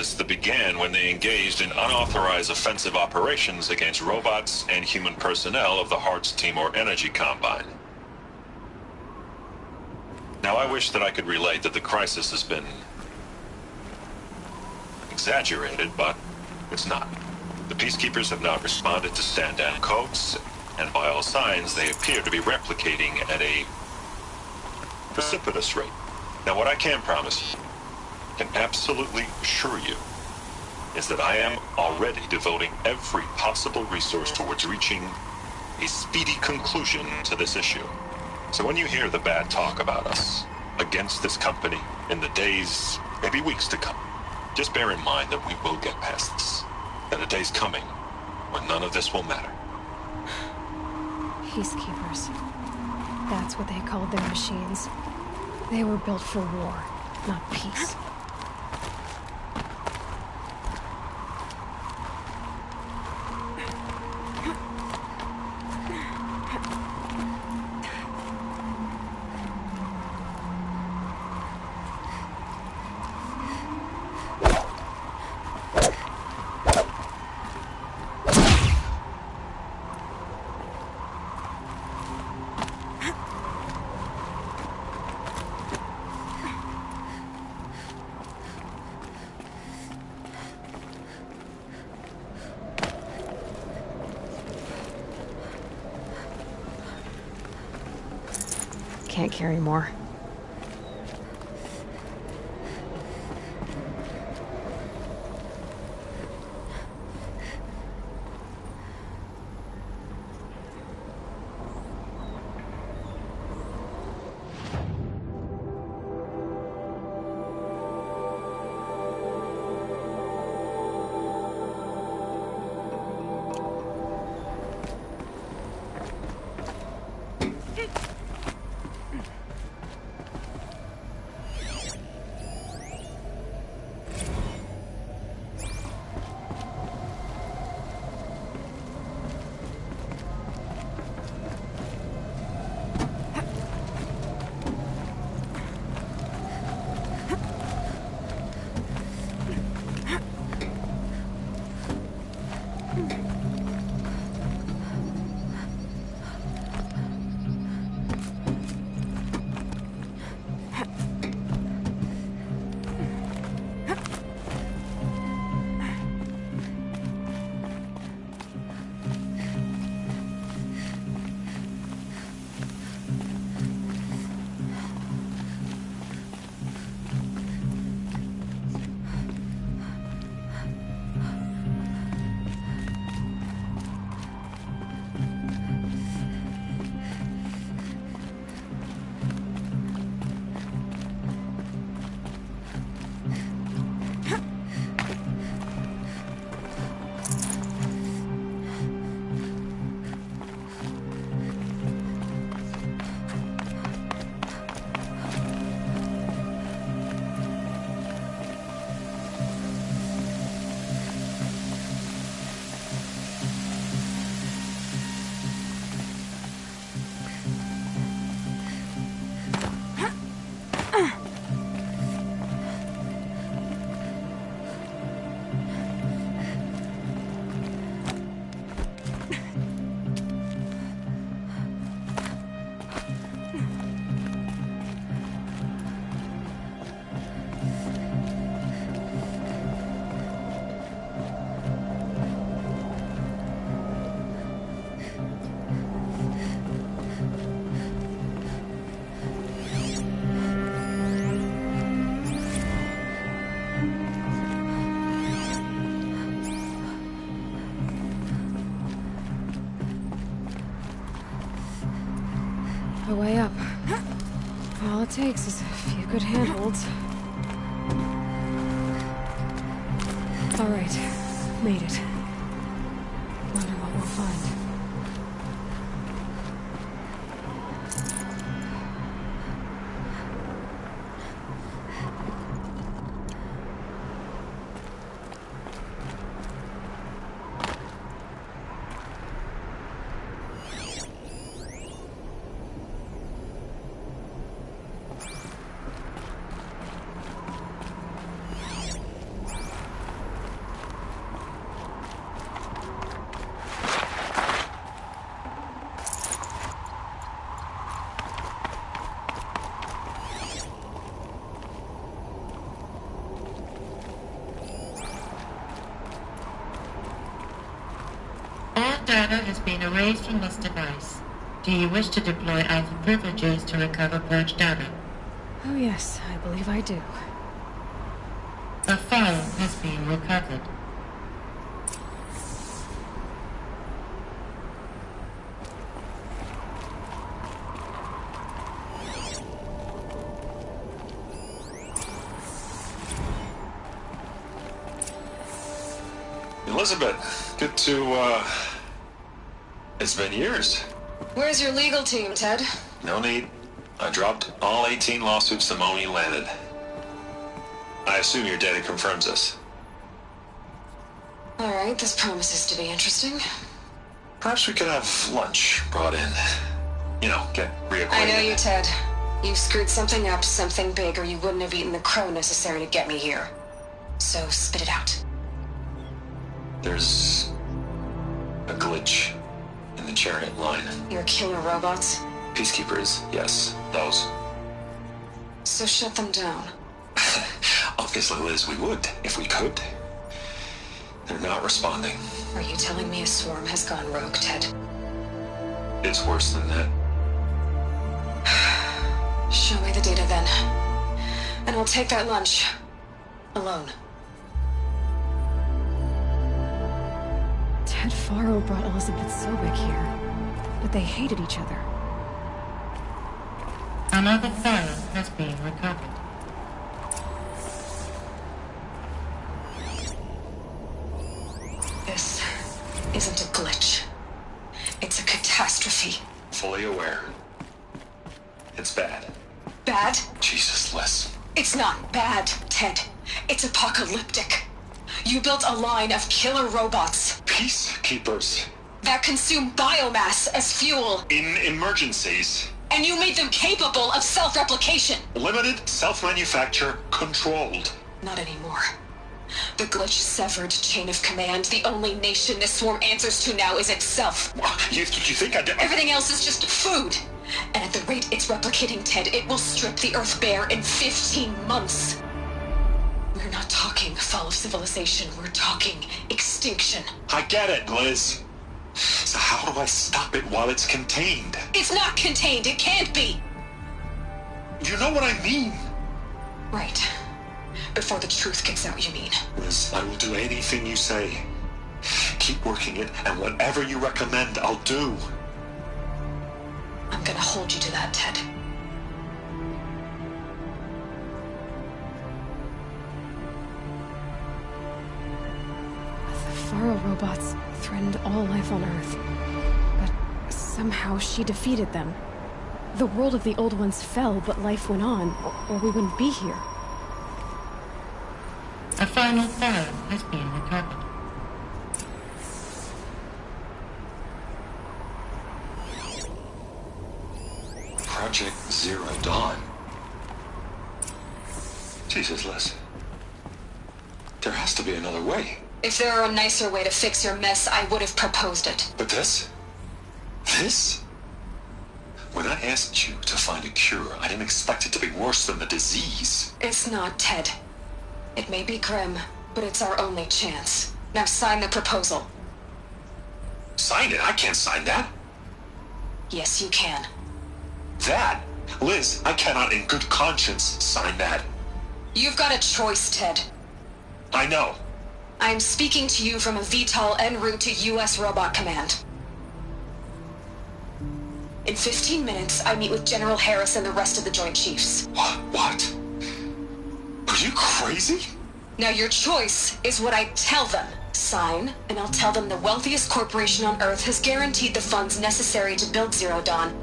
crisis that began when they engaged in unauthorized offensive operations against robots and human personnel of the Hearts Timor Energy Combine. Now, I wish that I could relate that the crisis has been exaggerated, but it's not. The Peacekeepers have not responded to stand-down codes, and by all signs, they appear to be replicating at a precipitous rate. Now, what I can promise you, can absolutely assure you, is that I am already devoting every possible resource towards reaching a speedy conclusion to this issue. So when you hear the bad talk about us against this company in the days, maybe weeks to come, just bear in mind that we will get past this. That a day's coming when none of this will matter. Peacekeepers. That's what they called their machines. They were built for war, not peace. Can't carry more. A way up. All it takes is a few good handholds. All right, made it. Wonder what we'll find. data has been erased from this device. Do you wish to deploy Alpha privileges to recover purged data? Oh yes, I believe I do. A file has been recovered. Elizabeth, good to, it's been years. Where's your legal team, Ted? No need. I dropped all 18 lawsuits the moment you landed. I assume your data confirms this. Alright, this promises to be interesting. Perhaps we could have lunch brought in. You know, get reacquainted. I know you, Ted. You've screwed something up, something big, or you wouldn't have eaten the crow necessary to get me here. So spit it out. There's a glitch in the chariot line. Your killer robots? Peacekeepers, yes, those. So shut them down. Obviously, Liz, we would, if we could. They're not responding. Are you telling me a swarm has gone rogue, Ted? It's worse than that. Show me the data then. And I'll take that lunch. Alone. Ted Faro brought Elizabeth Sobek here, but they hated each other. Another file has been recovered. This isn't a glitch. It's a catastrophe. Fully aware. It's bad. Bad? Jesus, Liz. It's not bad, Ted. It's apocalyptic. You built a line of killer robots Peacekeepers. that consume biomass as fuel, In emergencies. and you made them capable of self-replication. Limited, self-manufacture, controlled. Not anymore. The glitch severed chain of command. The only nation this swarm answers to now is itself. You think I did? Everything else is just food. And at the rate it's replicating, Ted, it will strip the Earth bare in 15 months. We're not talking fall of civilization. We're talking extinction. I get it, Liz. So how do I stop it while it's contained? It's not contained. It can't be. You know what I mean? Right. Before the truth gets out, you mean? Liz, I will do anything you say. Keep working it, and whatever you recommend, I'll do. I'm gonna hold you to that, Ted. The Faro robots threatened all life on Earth. But somehow she defeated them. The world of the old ones fell, but life went on, or we wouldn't be here. A final file has been recovered. Project Zero Dawn. Jesus, Liz. There has to be another way. If there were a nicer way to fix your mess, I would have proposed it. But this? This? When I asked you to find a cure, I didn't expect it to be worse than the disease. It's not, Ted. It may be grim, but it's our only chance. Now sign the proposal. Sign it? I can't sign that. Yes, you can. That? Liz, I cannot in good conscience sign that. You've got a choice, Ted. I know. I am speaking to you from a VTOL en route to U.S. Robot Command. In 15 minutes, I meet with General Harris and the rest of the Joint Chiefs. What? Are you crazy? Now your choice is what I tell them. Sign, and I'll tell them the wealthiest corporation on Earth has guaranteed the funds necessary to build Zero Dawn.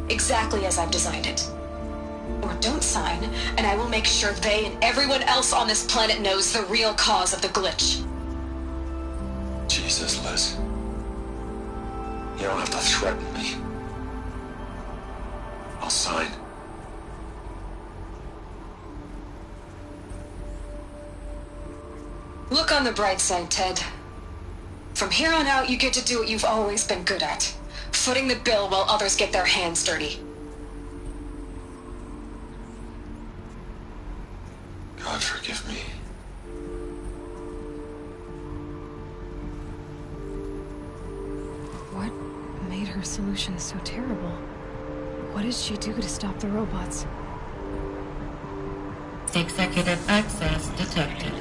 Exactly as I've designed it. Or don't sign, and I will make sure they and everyone else on this planet knows the real cause of the glitch. Jesus, Liz. You don't have to threaten me. I'll sign. Look on the bright side, Ted. From here on out, you get to do what you've always been good at. Footing the bill while others get their hands dirty. God forgive me. her solution so terrible? What did she do to stop the robots? Executive access detected.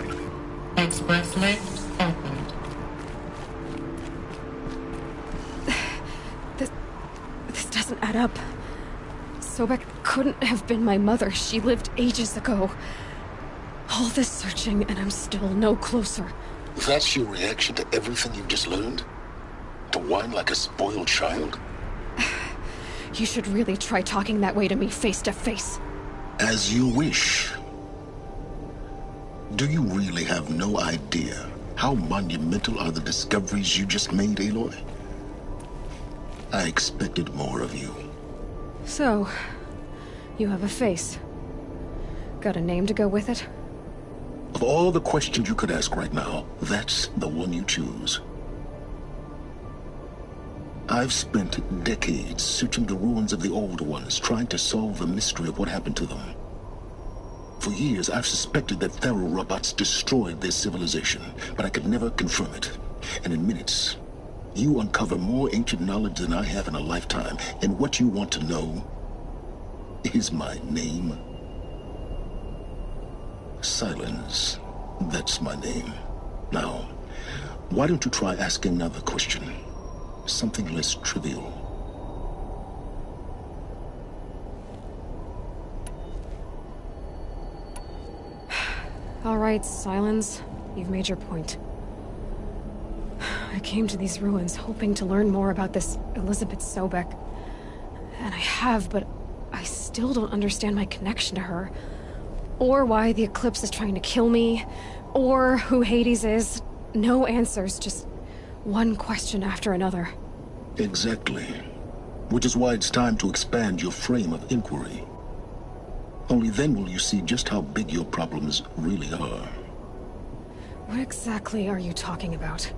Express lift opened. This doesn't add up. Sobek couldn't have been my mother. She lived ages ago. All this searching, and I'm still no closer. That's your reaction to everything you've just learned? To whine like a spoiled child? You should really try talking that way to me face to face. As you wish. Do you really have no idea how monumental are the discoveries you just made, Aloy? I expected more of you. So, you have a face. Got a name to go with it? Of all the questions you could ask right now, that's the one you choose. I've spent decades searching the ruins of the Old Ones, trying to solve the mystery of what happened to them. For years, I've suspected that Tharo robots destroyed their civilization, but I could never confirm it. And in minutes, you uncover more ancient knowledge than I have in a lifetime, and what you want to know is my name. Silence. That's my name. Now, why don't you try asking another question? Something less trivial. All right, Silence. You've made your point. I came to these ruins hoping to learn more about this Elizabeth Sobek. And I have, but I still don't understand my connection to her. Or why the Eclipse is trying to kill me. Or who Hades is. No answers, just one question after another. Exactly. Which is why it's time to expand your frame of inquiry. Only then will you see just how big your problems really are. What exactly are you talking about?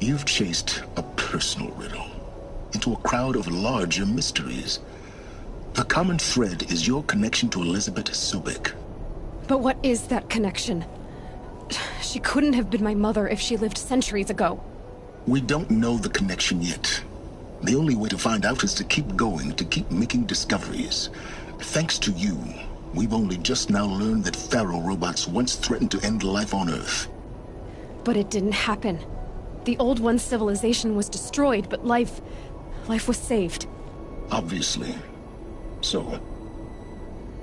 You've chased a personal riddle into a crowd of larger mysteries. The common thread is your connection to Elizabeth Sobek. But what is that connection? She couldn't have been my mother if she lived centuries ago. We don't know the connection yet. The only way to find out is to keep going, to keep making discoveries. Thanks to you, we've only just now learned that Tharo robots once threatened to end life on Earth. But it didn't happen. The Old One's civilization was destroyed, but life was saved. Obviously. So,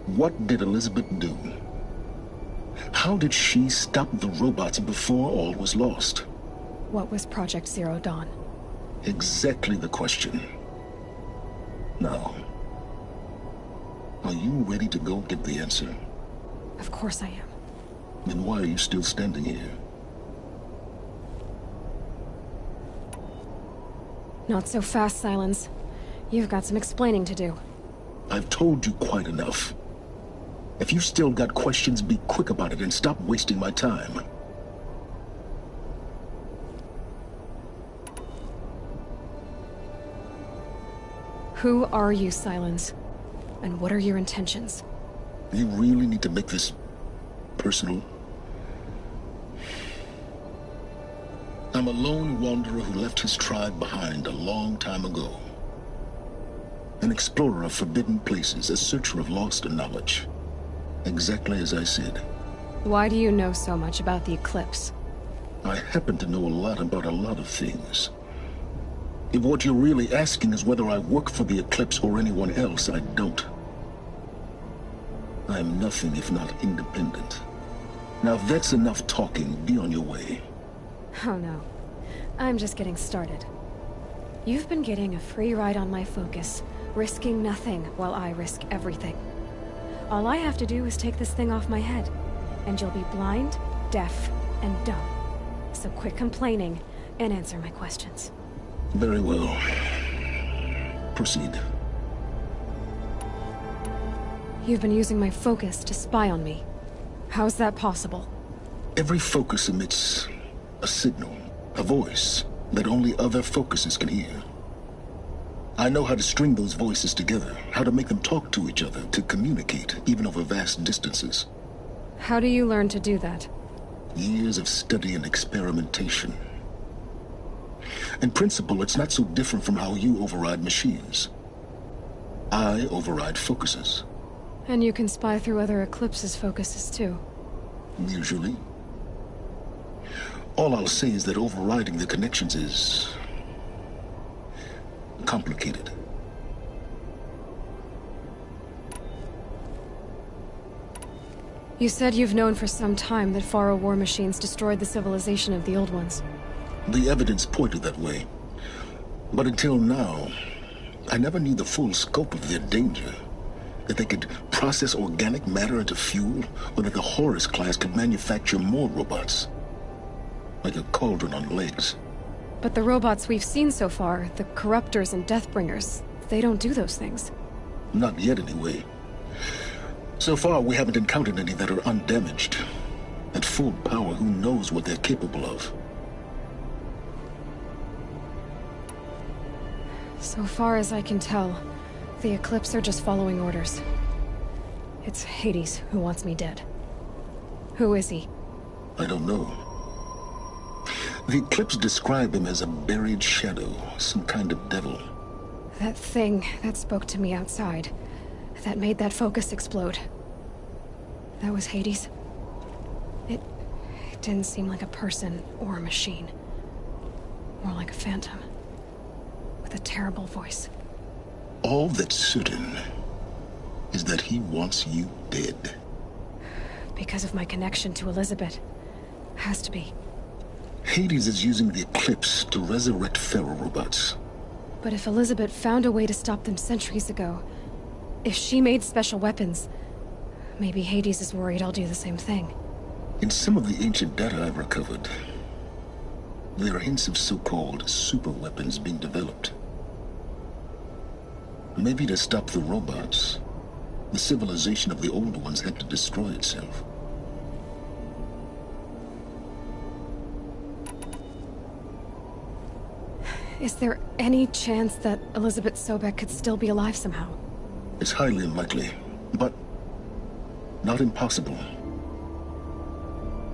what did Elizabeth do? How did she stop the robots before all was lost? What was Project Zero Dawn? Exactly the question. Now, are you ready to go get the answer? Of course I am. Then why are you still standing here? Not so fast, Silence. You've got some explaining to do. I've told you quite enough. If you've still got questions, be quick about it and stop wasting my time. Who are you, Silence? And what are your intentions? You really need to make this personal? I'm a lone wanderer who left his tribe behind a long time ago. An explorer of forbidden places, a searcher of lost knowledge. Exactly as I said. Why do you know so much about the Eclipse? I happen to know a lot about a lot of things. If what you're really asking is whether I work for the Eclipse or anyone else, I don't. I am nothing if not independent. Now if that's enough talking, be on your way. Oh no. I'm just getting started. You've been getting a free ride on my focus, risking nothing while I risk everything. All I have to do is take this thing off my head, and you'll be blind, deaf, and dumb. So quit complaining and answer my questions. Very well. Proceed. You've been using my focus to spy on me. How's that possible? Every focus emits a signal, a voice that only other focuses can hear. I know how to string those voices together, how to make them talk to each other, to communicate, even over vast distances. How do you learn to do that? Years of study and experimentation. In principle, it's not so different from how you override machines. I override focuses. And you can spy through other Eclipse's focuses, too. Usually. All I'll say is that overriding the connections is complicated. You said you've known for some time that Faro war machines destroyed the civilization of the Old Ones. The evidence pointed that way. But until now, I never knew the full scope of their danger. That they could process organic matter into fuel, or that the Horus class could manufacture more robots. Like a cauldron on legs. But the robots we've seen so far, the Corruptors and Deathbringers, they don't do those things. Not yet, anyway. So far, we haven't encountered any that are undamaged. At full power, who knows what they're capable of? So far as I can tell, the Eclipse are just following orders. It's Hades who wants me dead. Who is he? I don't know. The Eclipse describe him as a buried shadow, some kind of devil. That thing that spoke to me outside, that made that focus explode. That was Hades? It didn't seem like a person or a machine. More like a phantom. With a terrible voice. All that's certain is that he wants you dead. Because of my connection to Elizabeth. Has to be. Hades is using the Eclipse to resurrect Faro robots. But if Elizabeth found a way to stop them centuries ago, if she made special weapons, maybe Hades is worried I'll do the same thing. In some of the ancient data I've recovered, there are hints of so-called super weapons being developed. Maybe to stop the robots, the civilization of the Old Ones had to destroy itself. Is there any chance that Elizabeth Sobek could still be alive somehow? It's highly unlikely, but not impossible.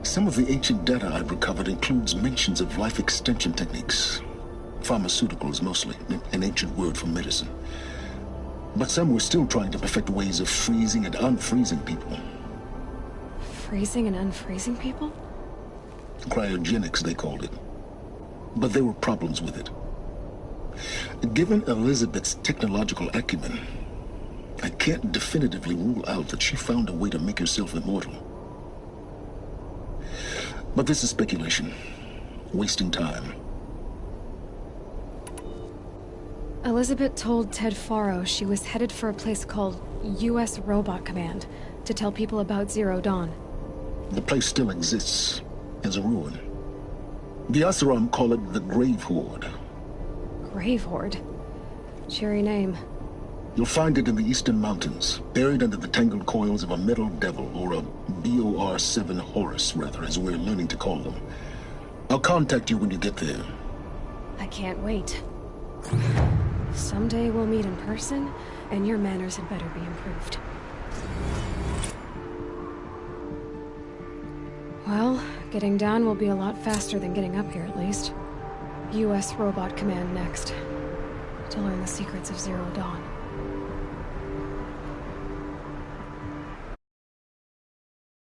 Some of the ancient data I've recovered includes mentions of life extension techniques. Pharmaceuticals, mostly, an ancient word for medicine. But some were still trying to perfect ways of freezing and unfreezing people. Freezing and unfreezing people? Cryogenics, they called it. But there were problems with it. Given Elizabeth's technological acumen, I can't definitively rule out that she found a way to make herself immortal. But this is speculation. Wasting time. Elizabeth told Ted Faro she was headed for a place called U.S. Robot Command to tell people about Zero Dawn. The place still exists, as a ruin. The Oseram call it the Grave Horde. Grave Horde? Cheery name. You'll find it in the Eastern Mountains, buried under the tangled coils of a metal devil, or a BOR-7 Horus, rather, as we're learning to call them. I'll contact you when you get there. I can't wait. Someday we'll meet in person, and your manners had better be improved. Well, getting down will be a lot faster than getting up here, at least. U.S. Robot Command next. To learn the secrets of Zero Dawn.